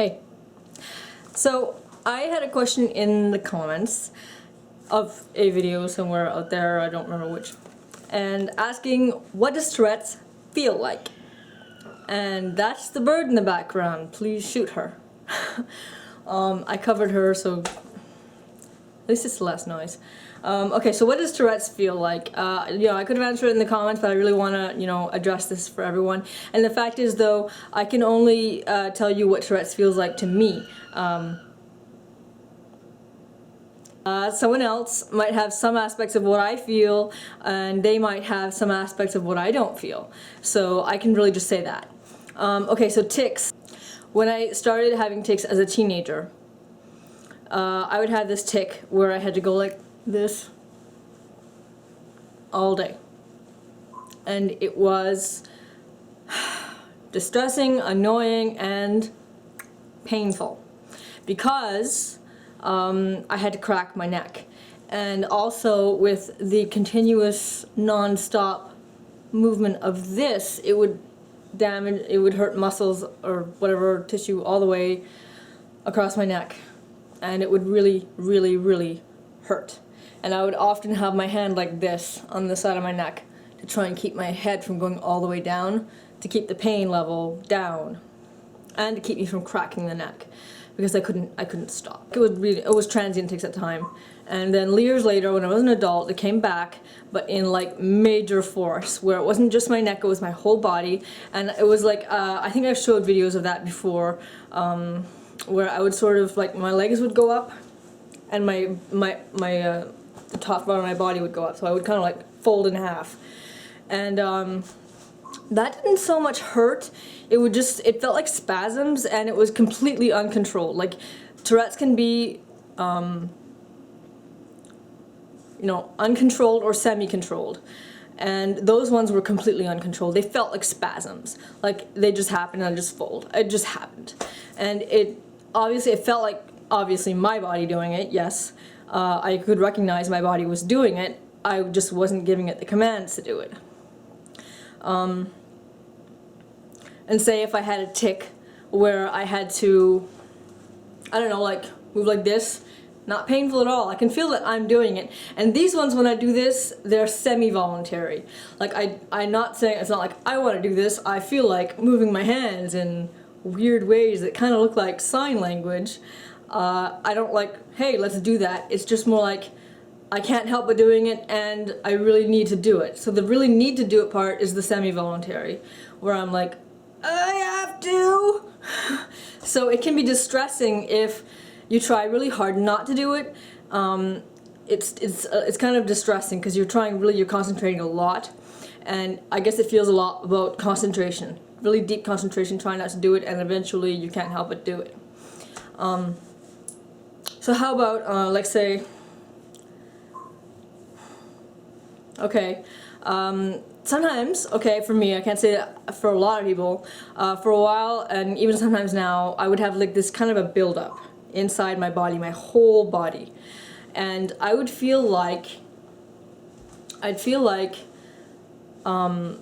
Hey. So, I had a question in the comments of a video somewhere out there, I don't remember which, and asking, what does Tourette's feel like? And that's the bird in the background. Please shoot her. I covered her, so at least it's less noise. Okay, so what does Tourette's feel like? I could have answered it in the comments, but I really want to, address this for everyone. And the fact is, though, I can only tell you what Tourette's feels like to me. Someone else might have some aspects of what I feel, and they might have some aspects of what I don't feel. So I can really just say that. Okay, so tics. When I started having tics as a teenager, I would have this tic where I had to go like this all day. And it was distressing, annoying, and painful because I had to crack my neck. And also with the continuous non-stop movement of this, it would hurt muscles or whatever tissue all the way across my neck. And it would really, really, really hurt. And I would often have my hand like this on the side of my neck to try and keep my head from going all the way down, to keep the pain level down, and to keep me from cracking the neck, because I couldn't stop. It was transient tics at the time. And then years later, when I was an adult, it came back, but in like major force, where it wasn't just my neck, it was my whole body. And it was like, I think I've showed videos of that before, where I would sort of, like, my legs would go up, and the top part of my body would go up, so I would kind of like fold in half. And that didn't so much hurt, it felt like spasms, and it was completely uncontrolled. Like, Tourette's can be, uncontrolled or semi-controlled. And those ones were completely uncontrolled. They felt like spasms. Like, they just happened and I just fold. It just happened. And it felt like, obviously, my body doing it, yes. I could recognize my body was doing it. I just wasn't giving it the commands to do it. And say if I had a tic where I had to, like move like this, not painful at all. I can feel that I'm doing it. And these ones, when I do this, they're semi-voluntary. Like, I'm not saying, it's not like I want to do this. I feel like moving my hands in weird ways that kind of look like sign language. I don't like, hey, let's do that. It's just more like, I can't help but doing it, and I really need to do it. So the really need to do it part is the semi-voluntary, where I'm like, I have to. So it can be distressing if you try really hard not to do it. It's kind of distressing because you're concentrating a lot, and I guess it feels a lot about concentration, really deep concentration, trying not to do it, and eventually you can't help but do it. So how about, like, say, okay, sometimes, okay, for me, I can't say that for a lot of people, for a while, and even sometimes now, I would have like this kind of a build-up inside my body, my whole body. And I would feel like, I don't know,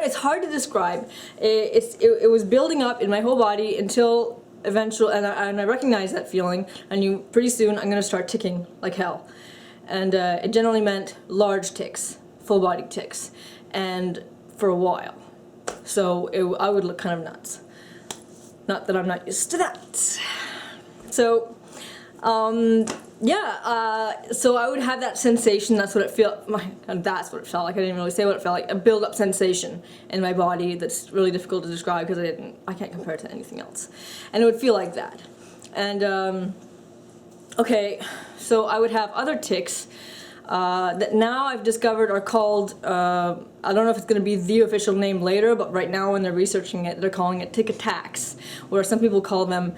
it's hard to describe. It was building up in my whole body until eventually, and I recognize that feeling, and pretty soon I'm going to start ticking like hell. And it generally meant large tics, full body tics, and for a while. So I would look kind of nuts. Not that I'm not used to that. So, so I would have that sensation. That's what it felt. That's what it felt like. I didn't really say what it felt like. A build-up sensation in my body that's really difficult to describe because I can't compare it to anything else. And it would feel like that. And okay, so I would have other tics that now I've discovered are called, I don't know if it's going to be the official name later, but right now when they're researching it, they're calling it Tic Attacks, where some people call them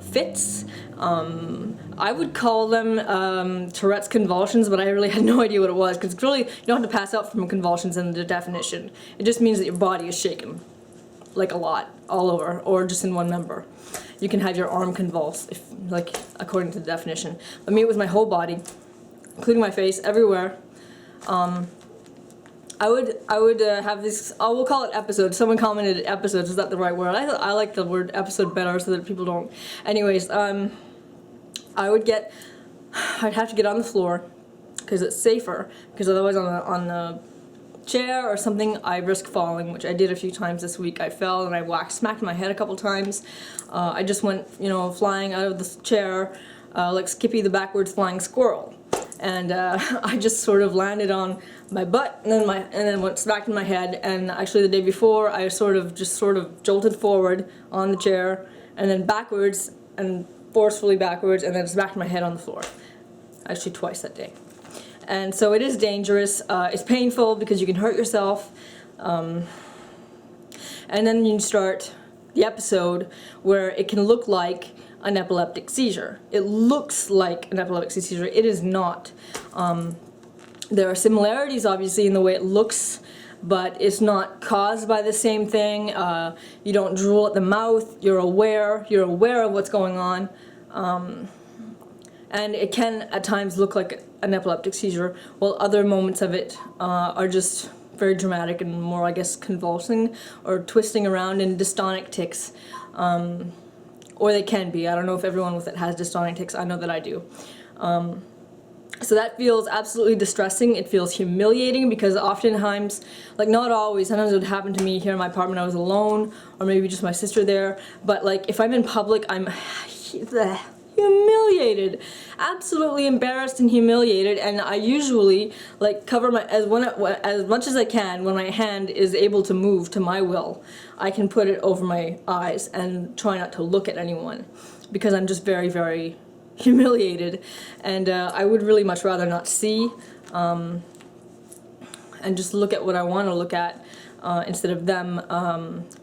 fits. I would call them Tourette's convulsions, but I really had no idea what it was, because really, you don't have to pass out from convulsions in the definition. It just means that your body is shaken, like a lot, all over, or just in one member. You can have your arm convulse, according to the definition. But me, it was my whole body, including my face, everywhere. I would have this, we'll call it episodes. Someone commented episodes, is that the right word? I like the word episode better so that people don't. Anyways, I'd have to get on the floor because it's safer, because otherwise on the chair or something I risk falling, which I did a few times this week. I fell and I smacked my head a couple times. I just went, flying out of the chair like Skippy the backwards flying squirrel. And I just sort of landed on my butt and then went smacked in my head. And actually the day before I sort of jolted forward on the chair and then backwards and forcefully backwards and then smacked my head on the floor. Actually twice that day. And so it is dangerous. It's painful because you can hurt yourself. And then you start the episode where it can look like an epileptic seizure. It looks like an epileptic seizure. It is not. There are similarities, obviously, in the way it looks, but it's not caused by the same thing. You don't drool at the mouth. You're aware of what's going on. And it can, at times, look like an epileptic seizure, while other moments of it are just very dramatic and more, I guess, convulsing or twisting around in dystonic tics. Or they can be. I don't know if everyone with it has dystonic tics. I know that I do. So that feels absolutely distressing. It feels humiliating because oftentimes, like not always, sometimes it would happen to me here in my apartment. I was alone, or maybe just my sister there. But like if I'm in public, I'm humiliated, absolutely embarrassed and humiliated, and I usually like cover my as much as I can when my hand is able to move to my will. I can put it over my eyes and try not to look at anyone because I'm just very, very humiliated, and I would really much rather not see and just look at what I want to look at. Instead of them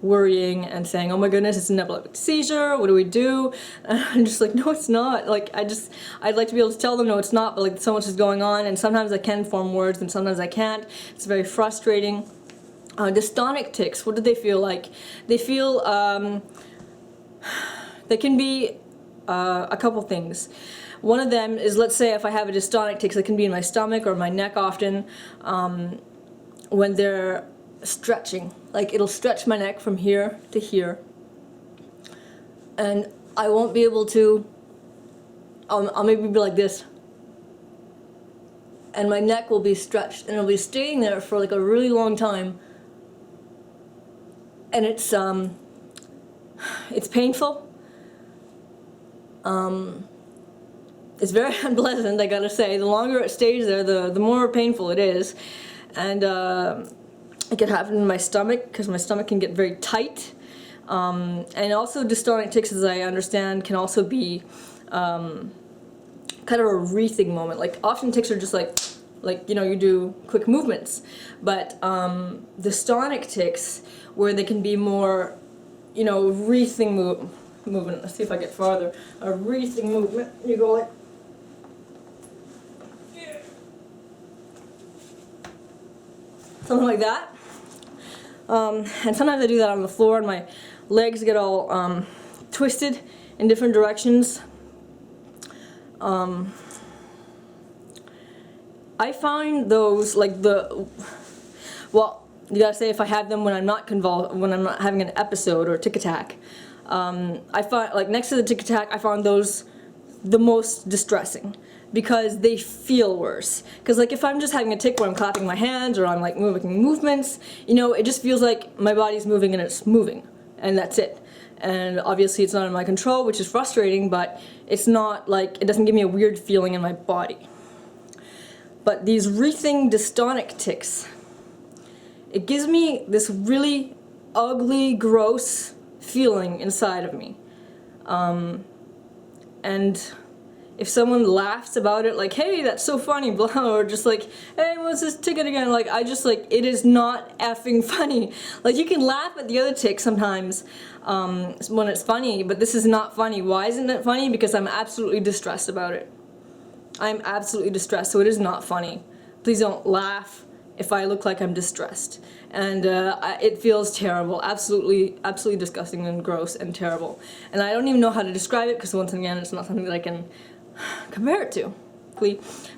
worrying and saying, oh my goodness, it's an epileptic seizure, what do we do? And I'm just like, no, it's not. Like, I'd like to be able to tell them, no, it's not, but like so much is going on, and sometimes I can form words and sometimes I can't. It's very frustrating. Dystonic tics, what do they feel like? They feel, they can be a couple things. One of them is, let's say if I have a dystonic tics, it can be in my stomach or my neck often, when they're stretching. Like it'll stretch my neck from here to here, and I won't be able to, I'll maybe be like this, and my neck will be stretched and it'll be staying there for like a really long time, and it's painful. It's very unpleasant, I gotta say. The longer it stays there, the more painful it is. And it can happen in my stomach because my stomach can get very tight. And also dystonic tics, as I understand, can also be kind of a wreathing moment. Like often tics are just like you do quick movements, but dystonic tics, where they can be more, wreathing movement. Let's see if I get farther. A wreathing movement. You go like, something like that. And sometimes I do that on the floor and my legs get all twisted in different directions. I find those well, you gotta say if I have them when I'm not when I'm not having an episode or a tic attack. I find, like next to the tic attack, I found those the most distressing because they feel worse. Because like if I'm just having a tic where I'm clapping my hands or I'm like making movements, it just feels like my body's moving and it's moving, and that's it. And obviously it's not in my control, which is frustrating, but it's not like, it doesn't give me a weird feeling in my body. But these wreathing dystonic tics, it gives me this really ugly, gross feeling inside of me. And if someone laughs about it, like, hey, that's so funny, blah, or just like, hey, what's this ticket again? Like, it is not effing funny. Like, you can laugh at the other tics sometimes when it's funny, but this is not funny. Why isn't it funny? Because I'm absolutely distressed about it. I'm absolutely distressed, so it is not funny. Please don't laugh if I look like I'm distressed. And it feels terrible, absolutely disgusting and gross and terrible. And I don't even know how to describe it because once again, it's not something that I can compare it to.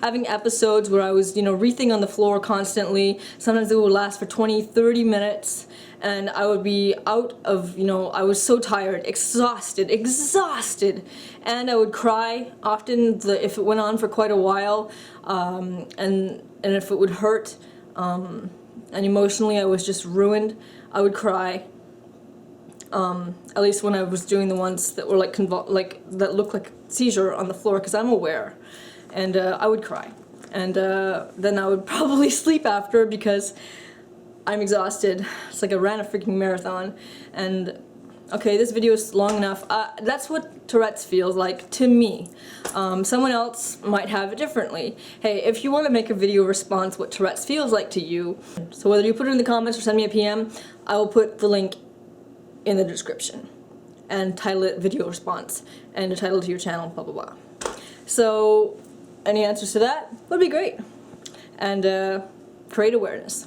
Having episodes where I was, wreathing on the floor constantly. Sometimes it would last for 20, 30 minutes, and I would be out of, I was so tired, exhausted, and I would cry often if it went on for quite a while, and if it would hurt, and emotionally I was just ruined, I would cry. At least when I was doing the ones that were that looked like seizure on the floor, because I'm aware. And I would cry, and then I would probably sleep after because I'm exhausted. It's like I ran a freaking marathon. And okay, this video is long enough. That's what Tourette's feels like to me. Someone else might have it differently. Hey, if you want to make a video response what Tourette's feels like to you, so whether you put it in the comments or send me a PM, I will put the link in the description and title it video response and a title to your channel, blah blah blah. So any answers to that would be great, and create awareness.